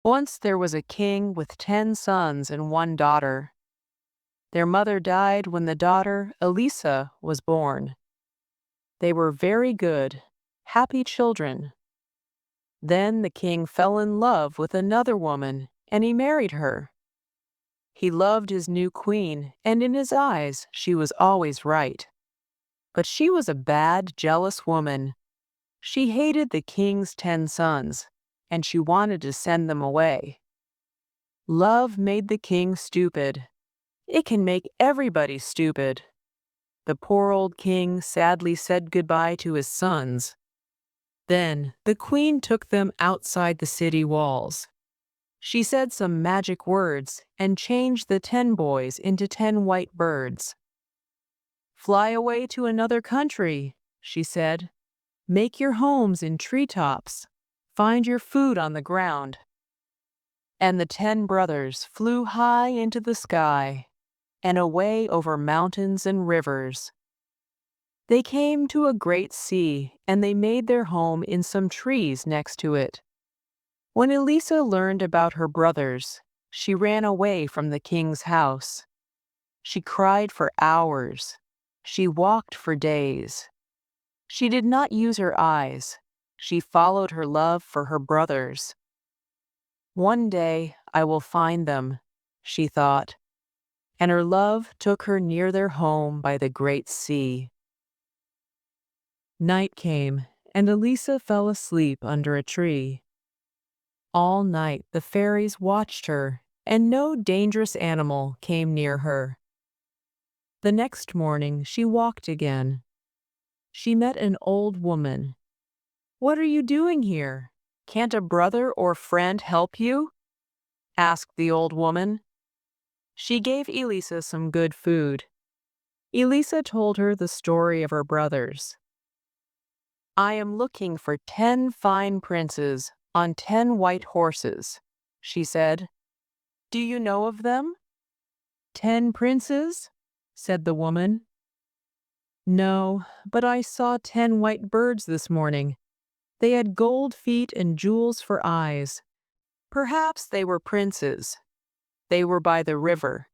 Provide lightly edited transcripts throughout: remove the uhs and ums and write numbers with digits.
Once there was a king with 10 sons and one daughter. Their mother died when the daughter, Elisa, was born. They were very good, happy children. Then the king fell in love with another woman, and he married her. He loved his new queen, and in his eyes she was always right. But she was a bad, jealous woman. She hated the king's 10 sons, and she wanted to send them away. Love made the king stupid. It can make everybody stupid. The poor old king sadly said goodbye to his sons. Then the queen took them outside the city walls. She said some magic words and changed the 10 boys into 10 white birds. "Fly away to another country," she said. "Make your homes in treetops. Find your food on the ground." And the 10 brothers flew high into the sky and away over mountains and rivers. They came to a great sea, and they made their home in some trees next to it. When Elisa learned about her brothers, she ran away from the king's house. She cried for hours. She walked for days. She did not use her eyes. She followed her love for her brothers. One day I will find them, she thought, and her love took her near their home by the great sea. Night came, and Elisa fell asleep under a tree. All night the fairies watched her, and no dangerous animal came near her. The next morning she walked again. She met an old woman. "What are you doing here? Can't a brother or friend help you?" asked the old woman. She gave Elisa some good food. Elisa told her the story of her brothers. "I am looking for 10 fine princes on 10 white horses," she said. "Do you know of them?" "10 princes?" said the woman. "No, but I saw 10 white birds this morning. They had gold feet and jewels for eyes. Perhaps they were princes. They were by the river."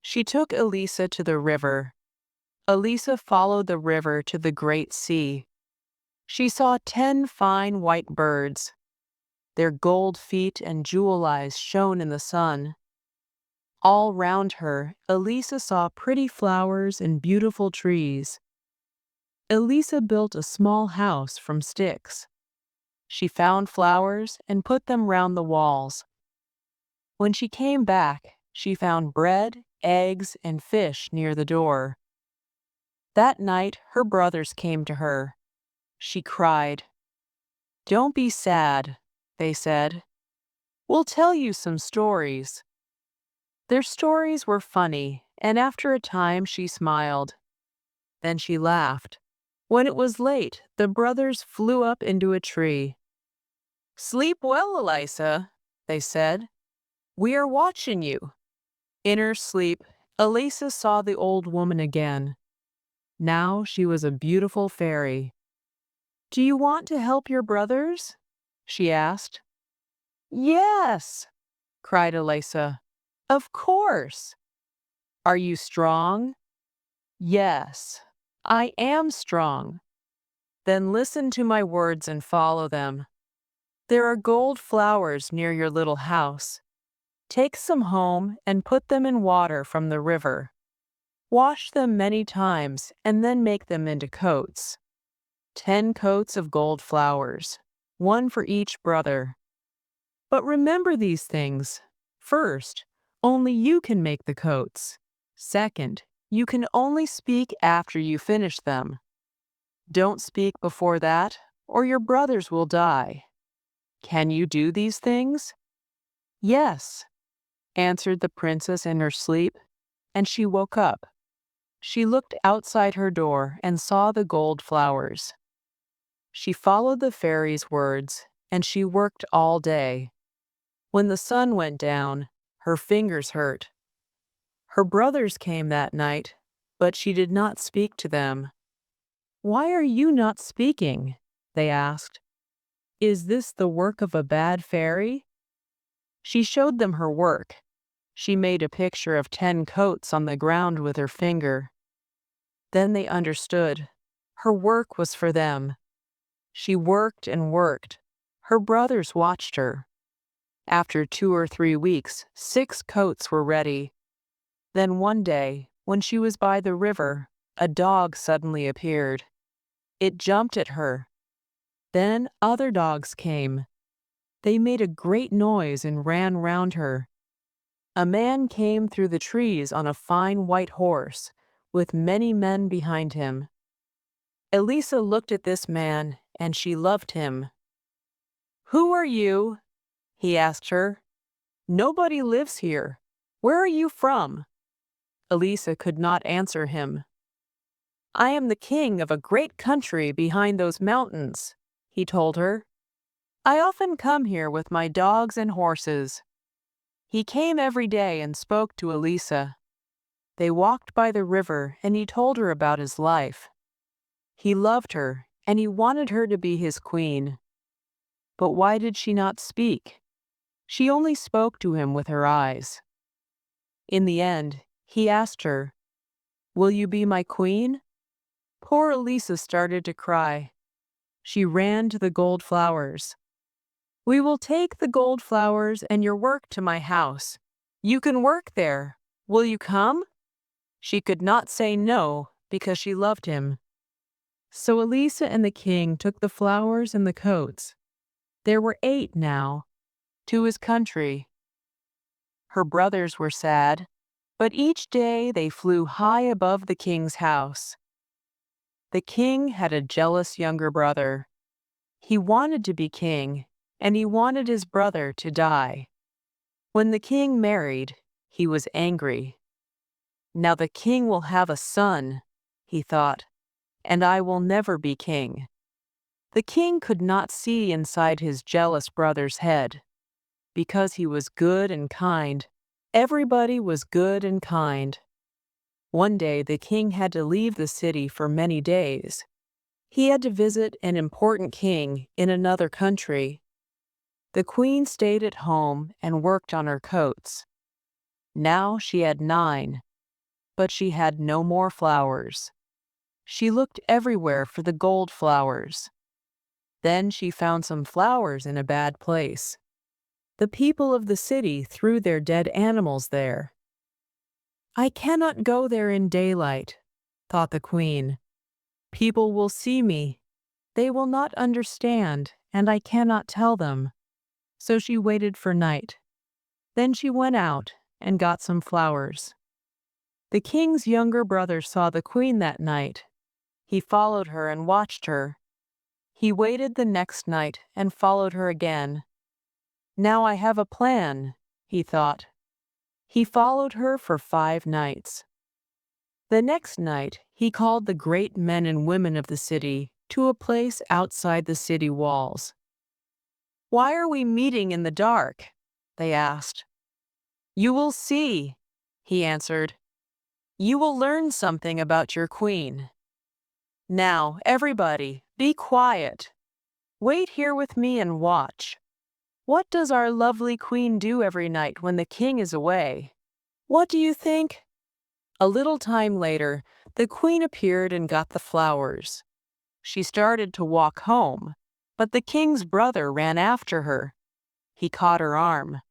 She took Elisa to the river. Elisa followed the river to the great sea. She saw 10 fine white birds. Their gold feet and jewel eyes shone in the sun. All round her, Elisa saw pretty flowers and beautiful trees. Elisa built a small house from sticks. She found flowers and put them round the walls. When she came back, she found bread, eggs, and fish near the door. That night, her brothers came to her. She cried. "Don't be sad," they said. "We'll tell you some stories." Their stories were funny, and after a time she smiled. Then she laughed. When it was late, the brothers flew up into a tree. "Sleep well, Elisa," they said. "We are watching you." In her sleep, Elisa saw the old woman again. Now she was a beautiful fairy. "Do you want to help your brothers?" she asked. "Yes," cried Elisa. "Of course." "Are you strong?" "Yes, I am strong." "Then listen to my words and follow them. There are gold flowers near your little house. Take some home and put them in water from the river. Wash them many times and then make them into coats. 10 coats of gold flowers, 1 for each brother. But remember these things. First, only you can make the coats. Second, you can only speak after you finish them. Don't speak before that, or your brothers will die. Can you do these things?" "Yes," answered the princess in her sleep, and she woke up. She looked outside her door and saw the gold flowers. She followed the fairy's words, and she worked all day. When the sun went down, her fingers hurt. Her brothers came that night, but she did not speak to them. "Why are you not speaking?" they asked. "Is this the work of a bad fairy?" She showed them her work. She made a picture of 10 coats on the ground with her finger. Then they understood. Her work was for them. She worked and worked. Her brothers watched her. After 2 or 3 weeks, 6 coats were ready. Then one day, when she was by the river, a dog suddenly appeared. It jumped at her. Then other dogs came. They made a great noise and ran round her. A man came through the trees on a fine white horse, with many men behind him. Elisa looked at this man, and she loved him. "Who are you?" he asked her. "Nobody lives here. Where are you from?" Elisa could not answer him. "I am the king of a great country behind those mountains," he told her. "I often come here with my dogs and horses." He came every day and spoke to Elisa. They walked by the river, and he told her about his life. He loved her, and he wanted her to be his queen. But why did she not speak? She only spoke to him with her eyes. In the end, he asked her, "Will you be my queen?" Poor Elisa started to cry. She ran to the gold flowers. "We will take the gold flowers and your work to my house. You can work there. Will you come?" She could not say no because she loved him. So Elisa and the king took the flowers and the coats. There were 8 now, to his country. Her brothers were sad, but each day they flew high above the king's house. The king had a jealous younger brother. He wanted to be king, and he wanted his brother to die. When the king married, he was angry. "Now the king will have a son," he thought, "and I will never be king." The king could not see inside his jealous brother's head. Because he was good and kind, everybody was good and kind. One day the king had to leave the city for many days. He had to visit an important king in another country. The queen stayed at home and worked on her coats. Now she had 9, but she had no more flowers. She looked everywhere for the gold flowers. Then she found some flowers in a bad place. The people of the city threw their dead animals there. "I cannot go there in daylight," thought the queen. "People will see me. They will not understand, and I cannot tell them." So she waited for night. Then she went out and got some flowers. The king's younger brother saw the queen that night. He followed her and watched her. He waited the next night and followed her again. "Now I have a plan," he thought. He followed her for 5 nights. The next night, he called the great men and women of the city to a place outside the city walls. "Why are we meeting in the dark?" they asked. "You will see," he answered. "You will learn something about your queen. Now, everybody, be quiet. Wait here with me and watch. What does our lovely queen do every night when the king is away? What do you think?" A little time later, the queen appeared and got the flowers. She started to walk home, but the king's brother ran after her. He caught her arm.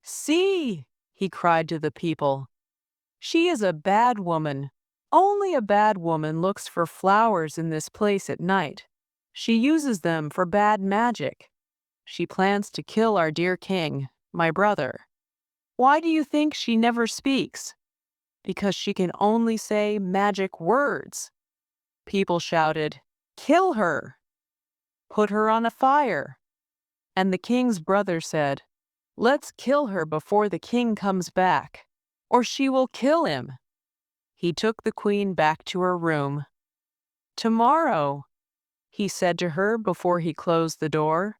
"See," he cried to the people, "she is a bad woman. Only a bad woman looks for flowers in this place at night. She uses them for bad magic. She plans to kill our dear king, my brother. Why do you think she never speaks? Because she can only say magic words." People shouted, "Kill her! Put her on a fire!" And the king's brother said, "Let's kill her before the king comes back, or she will kill him." He took the queen back to her room. "Tomorrow," he said to her before he closed the door,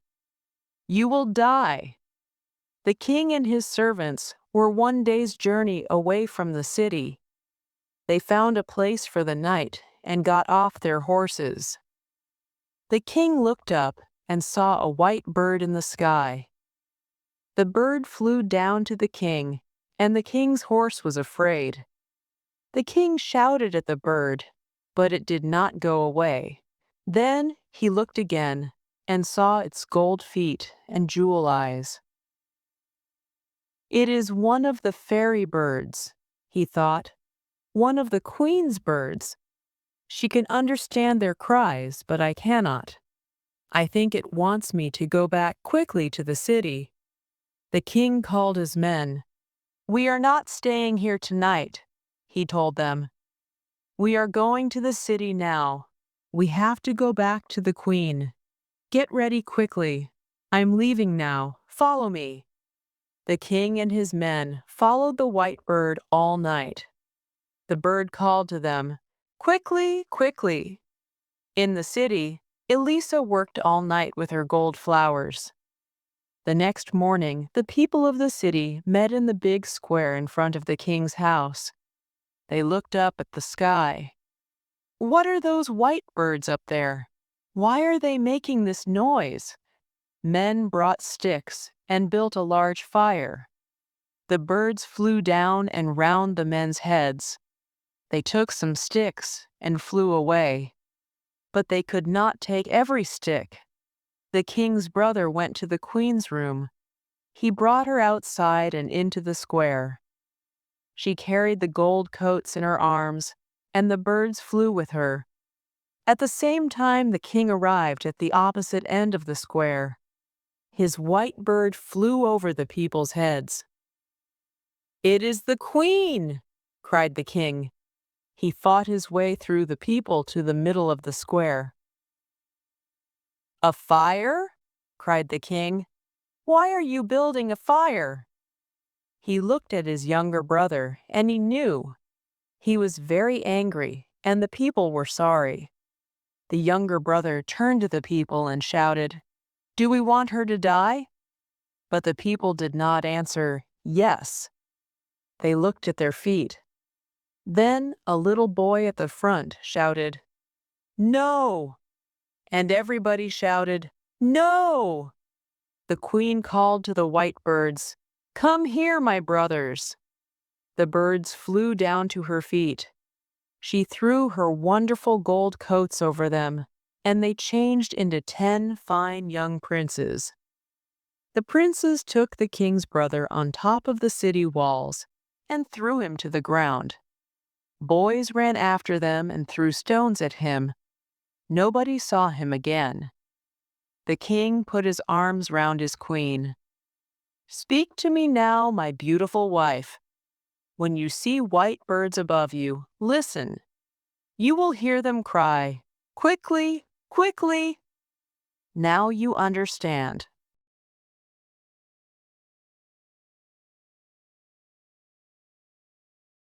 "you will die." The king and his servants were 1 day's journey away from the city. They found a place for the night and got off their horses. The king looked up and saw a white bird in the sky. The bird flew down to the king, and the king's horse was afraid. The king shouted at the bird, but it did not go away. Then he looked again and saw its gold feet and jewel eyes. "It is one of the fairy birds," he thought, "one of the queen's birds. She can understand their cries, but I cannot. I think it wants me to go back quickly to the city." The king called his men. "We are not staying here tonight," he told them. "We are going to the city now. We have to go back to the queen. Get ready quickly. I'm leaving now. Follow me." The king and his men followed the white bird all night. The bird called to them, "Quickly, quickly." In the city, Elisa worked all night with her gold flowers. The next morning, the people of the city met in the big square in front of the king's house. They looked up at the sky. "What are those white birds up there? Why are they making this noise?" Men brought sticks and built a large fire. The birds flew down and round the men's heads. They took some sticks and flew away. But they could not take every stick. The king's brother went to the queen's room. He brought her outside and into the square. She carried the gold coats in her arms, and the birds flew with her. At the same time, the king arrived at the opposite end of the square. His white bird flew over the people's heads. "It is the queen!" cried the king. He fought his way through the people to the middle of the square. "A fire?" cried the king. "Why are you building a fire?" He looked at his younger brother, and he knew. He was very angry, and the people were sorry. The younger brother turned to the people and shouted, "Do we want her to die?" But the people did not answer, "Yes." They looked at their feet. Then a little boy at the front shouted, "No!" And everybody shouted, "No!" The queen called to the white birds, "Come here, my brothers." The birds flew down to her feet. She threw her wonderful gold coats over them, and they changed into 10 fine young princes. The princes took the king's brother on top of the city walls and threw him to the ground. Boys ran after them and threw stones at him. Nobody saw him again. The king put his arms round his queen. "Speak to me now, my beautiful wife. When you see white birds above you, listen. You will hear them cry, 'Quickly, quickly!' Now you understand."